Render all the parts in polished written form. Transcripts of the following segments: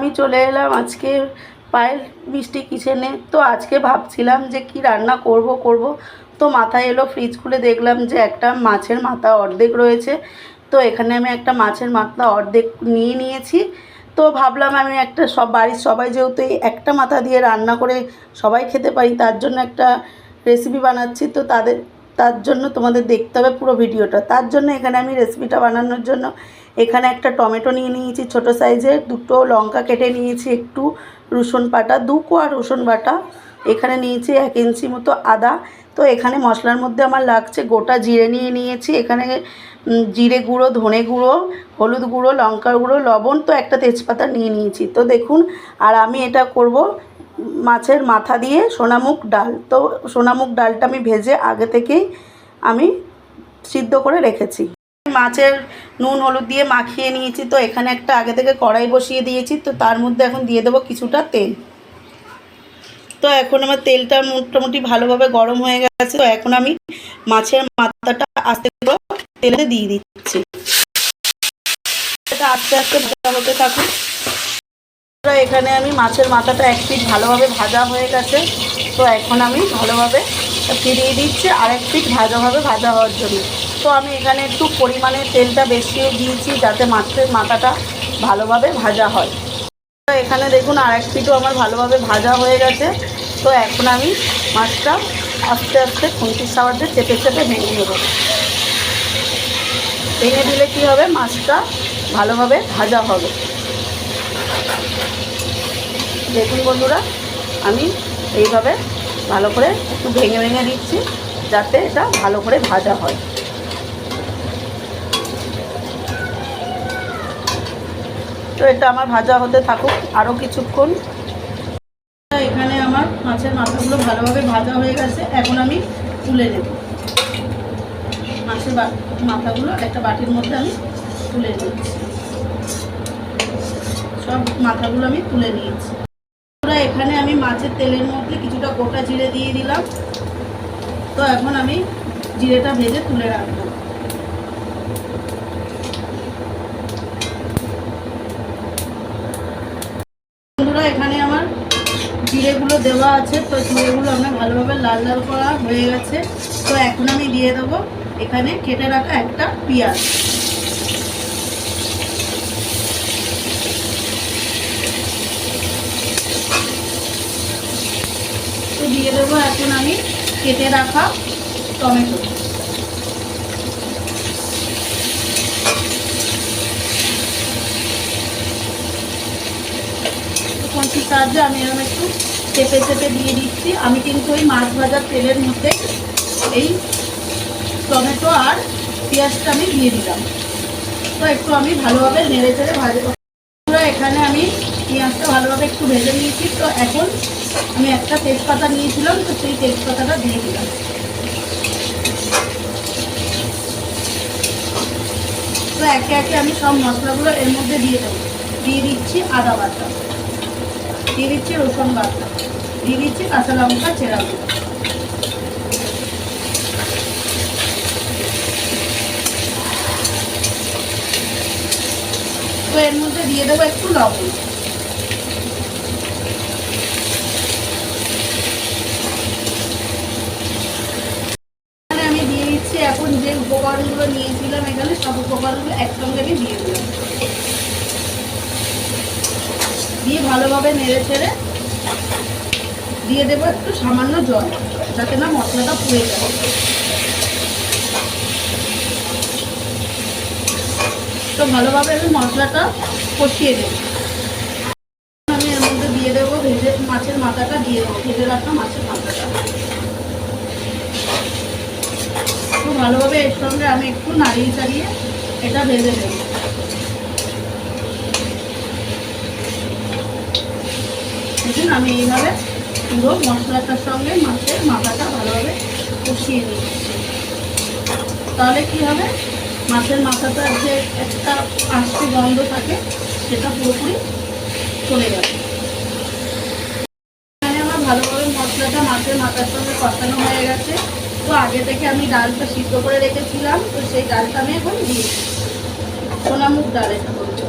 আমি চলে এলাম আজকে পায়েল মিষ্টি কিচেনে। তো আজকে ভাবছিলাম যে কি রান্না করব তো মাথায় এলো, ফ্রিজ খুলে দেখলাম যে একটা মাছের মাথা অর্ধেক রয়েছে। তো এখানে আমি একটা মাছের মাথা অর্ধেক নিয়ে নিয়েছি। তো ভাবলাম আমি একটা বাড়ির সবাই যেহেতু এই একটা মাথা দিয়ে রান্না করে সবাই খেতে পারি, তার জন্য একটা রেসিপি বানাচ্ছি। তো তার জন্য তোমাদের দেখতে হবে পুরো ভিডিওটা। তার জন্য এখানে আমি রেসিপিটা বানানোর জন্য এখানে একটা টমেটো নিয়ে নিয়েছি ছোটো সাইজের, দুটো লঙ্কা কেটে নিয়েছি, একটু রসুন বাটা, 2 কোয়া রসুন বাটা, এখানে নিয়েছি 1 ইঞ্চি মতো আদা। তো এখানে মশলার মধ্যে আমার লাগছে গোটা জিরে নিয়ে নিয়েছি, এখানে জিরে গুঁড়ো, ধনে গুঁড়ো, হলুদ গুঁড়ো, লঙ্কার গুঁড়ো, লবণ, তো একটা তেজপাতা নিয়ে নিয়েছি। তো দেখুন, আর আমি এটা করব মাছের মাথা দিয়ে সোনামুগ ডাল। তো সোনামুগ ডালটা আমি ভেজে আগে থেকেই আমি সিদ্ধ করে রেখেছি। মাছের নুন হলুদ দিয়ে মাখিয়ে নিয়েছি। তো এখানে একটা আগে থেকে কড়াই বসিয়ে দিয়েছি। তো তার মধ্যে এখন দিয়ে দেবো কিছুটা তেল। তো এখন আমার তেলটা মোটামুটি ভালোভাবে গরম হয়ে গেছে। তো এখন আমি মাছের মাথাটা আস্তে করে তেলে দিয়ে দিচ্ছি। এটা আস্তে আস্তে ভাজা হতে থাকুন। এখানে আমি মাছের মাথাটা এক পিঠ ভালোভাবে ভাজা হয়ে গেছে। তো এখন আমি ভালোভাবে ফিরিয়ে দিচ্ছি আর এক পিঠ ভাজা হওয়ার জন্য। তো আমি এখানে একটু পরিমাণে তেলটা বেশিও দিয়েছি যাতে মাছের মাথাটা ভালোভাবে ভাজা হয়। তো এখানে দেখুন আর এক পিঠও আমার ভালোভাবে ভাজা হয়ে গেছে। তো এখন আমি মাছটা আস্তে আস্তে খুন্তির সাহায্যে চেপে চেপে ভেঙে নেব। ভেঙে দিলে কী হবে, মাছটা ভালোভাবে ভাজা হবে। দেখুন বন্ধুরা, আমি এইভাবে ভালো করে একটু ভেঙে ভেঙে দিচ্ছি যাতে এটা ভালো করে ভাজা হয়। তো এটা আমার ভাজা হতে থাকুক আরও কিছুক্ষণ। এখানে আমার মাছের মাথাগুলো ভালোভাবে ভাজা হয়ে গেছে। এখন আমি তুলে নেব মাছের মাথাগুলো একটা বাটির মধ্যে আমি তুলে নিচ্ছি। সব মাথাগুলো আমি তুলে নিয়েছি। এখানে আমি মাছের তেলের মধ্যে কিছুটা গোটা জিরে দিয়ে দিলাম। তো এখন আমি জিরেটা ভেজে তুলে রাখবো। বন্ধুরা, এখানে আমার জিরেগুলো দেওয়া আছে। তো জিরেগুলো আমার ভালোভাবে লাল লাল করা হয়ে গেছে। তো এখন আমি দিয়ে দেবো এখানে কেটে রাখা একটা পেঁয়াজ। তো দিয়ে দেবো এখন আমি কেটে রাখা টমেটো। খুন্তির সাহায্যে আমি এরকম একটু চেপে চেপে দিয়ে দিচ্ছি। আমি কিন্তু ওই মাছ ভাজার তেলের মধ্যে এই টমেটো আর পেঁয়াজটা আমি দিয়ে দিলাম। তো একটু আমি ভালোভাবে নেড়ে চেড়ে ভাজবো। এখানে আমি পেঁয়াজটা ভালোভাবে একটু ভেজে নিয়েছি। তো এখন আমি একটা তেজপাতা নিয়েছিলাম, তো সেই তেজপাতাটা দিয়ে দিলাম। তো একে একে আমি সব মশলাগুলো এর মধ্যে দিয়ে দেবো। দিয়ে দিচ্ছি আদা বাটা, দিয়ে দিচ্ছি রসুন বাটা, দিয়ে দিচ্ছি কাঁচা লঙ্কা চেরা। তো এর মধ্যে দিয়ে দেবো একটু লবণ। আমি দিয়ে দিচ্ছি এখন যে উপকরণগুলো নিয়েছিলাম, এখানে সব উপকরণগুলো একসঙ্গে আমি দিয়ে দিলাম। দিয়ে ভালোভাবে নেড়ে ছেড়ে দিয়ে দেবো একটু সামান্য জল, যাতে না মশলাটা পুড়ে যায়। তো ভালোভাবে আমি মশলাটা কষিয়ে দেব। আমি এর মধ্যে দিয়ে দেবো ভেজে মাছের মাথাটা, দিয়ে দেবো ভেজে রাখা মাছের মাথাটা। তো ভালোভাবে এর সঙ্গে আমি একটু নাড়িয়ে চাড়িয়ে এটা ভেজে দেব। দেখুন আমি এইভাবে পুরো মশলাটার সঙ্গে মাছের মাথাটা ভালোভাবে কষিয়ে নিচ্ছি। তাহলে কি হবে, মাছের মাথাটার যে একটা আস্তে গন্ধ থাকে সেটা পুরোপুরি চলে যাবে। এখানে আমার ভালোভাবে মশলাটা মাছের মাথার সঙ্গে কষানো হয়ে গেছে। তো আগে থেকে আমি ডালটা সিদ্ধ করে রেখেছিলাম, তো সেই ডালটা আমি এখন দিয়েছি। সোনামুগ ডাল এটা বলছি।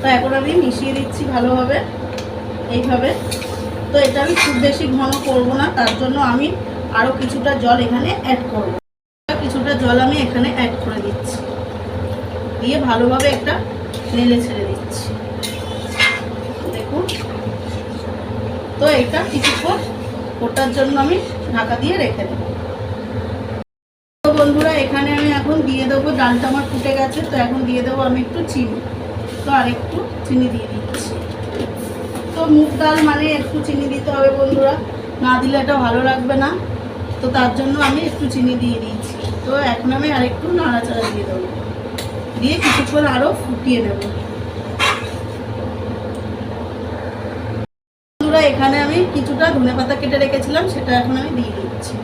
তো এখন আমি মিশিয়ে দিচ্ছি ভালোভাবে এইভাবে। তো এটা আমি খুব বেশি ঘন করব না, তার জন্য আমি আরও কিছুটা জল এখানে অ্যাড করব। কিছুটা জল আমি এখানে অ্যাড করে দিচ্ছি, দিয়ে ভালোভাবে একটা নেড়ে ছেড়ে দিচ্ছি। দেখুন, তো এটা কিছুক্ষণ ওটার জন্য আমি ঢাকা দিয়ে রেখে দেবো। তো বন্ধুরা, এখানে আমি এখন দিয়ে দেবো, ডালটা আমার ফুটে গেছে, তো এখন দিয়ে দেবো আমি একটু চিনি। তো আর একটু চিনি দিয়ে দিচ্ছি। তো মুগ ডাল মানে একটু চিনি দিতে হবে বন্ধুরা, না দিলে এটা ভালো লাগবে না। তো তার জন্য আমি একটু চিনি দিয়ে দিয়েছি। তো এখন আমি আরেকটু নাড়াচাড়া দিয়ে দেবো, দিয়ে কিছুক্ষণ আরও ফুটিয়ে নেব। বন্ধুরা, এখানে আমি কিছুটা ধনেপাতা কেটে রেখেছিলাম, সেটা এখন আমি দিয়ে দিচ্ছি।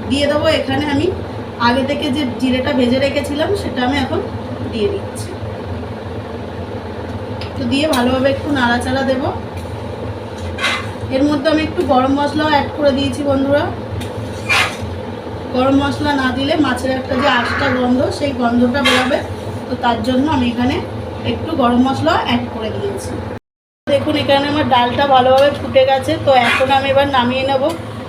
দিয়ে দেবো এখানে আমি আগে থেকে যে জিরেটা ভেজে রেখেছিলাম, সেটা আমি এখন দিয়ে দিচ্ছি। তো দিয়ে ভালোভাবে একটু নাড়াচাড়া দেব। এর মধ্যে আমি একটু গরম মশলাও অ্যাড করে দিয়েছি বন্ধুরা। গরম মশলা না দিলে মাছের একটা যে আঁশটা গন্ধ, সেই গন্ধটা বেরোবে। তো তার জন্য আমি এখানে একটু গরম মশলা অ্যাড করে দিয়েছি। দেখুন, এখানে আমার ডালটা ভালোভাবে ফুটে গেছে। তো এখন আমি এবার নামিয়ে নেব।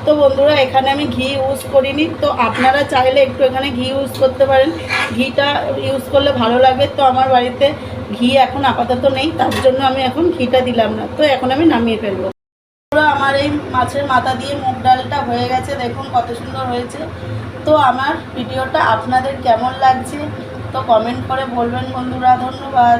তো বন্ধুরা, এখানে আমি ঘি ইউজ করিনি, তো আপনারা চাইলে একটু এখানে ঘি ইউজ করতে পারেন। ঘিটা ইউজ করলে ভালো লাগে। তো আমার বাড়িতে ঘি এখন আপাতত নেই, তার জন্য আমি এখন ঘিটা দিলাম না। তো এখন আমি নামিয়ে ফেলবো। আমার এই মাছের মাথা দিয়ে মুগ ডালটা হয়ে গেছে, দেখুন কত সুন্দর হয়েছে। তো আমার ভিডিওটা আপনাদের কেমন লাগছে তো কমেন্ট করে বলবেন বন্ধুরা। ধন্যবাদ।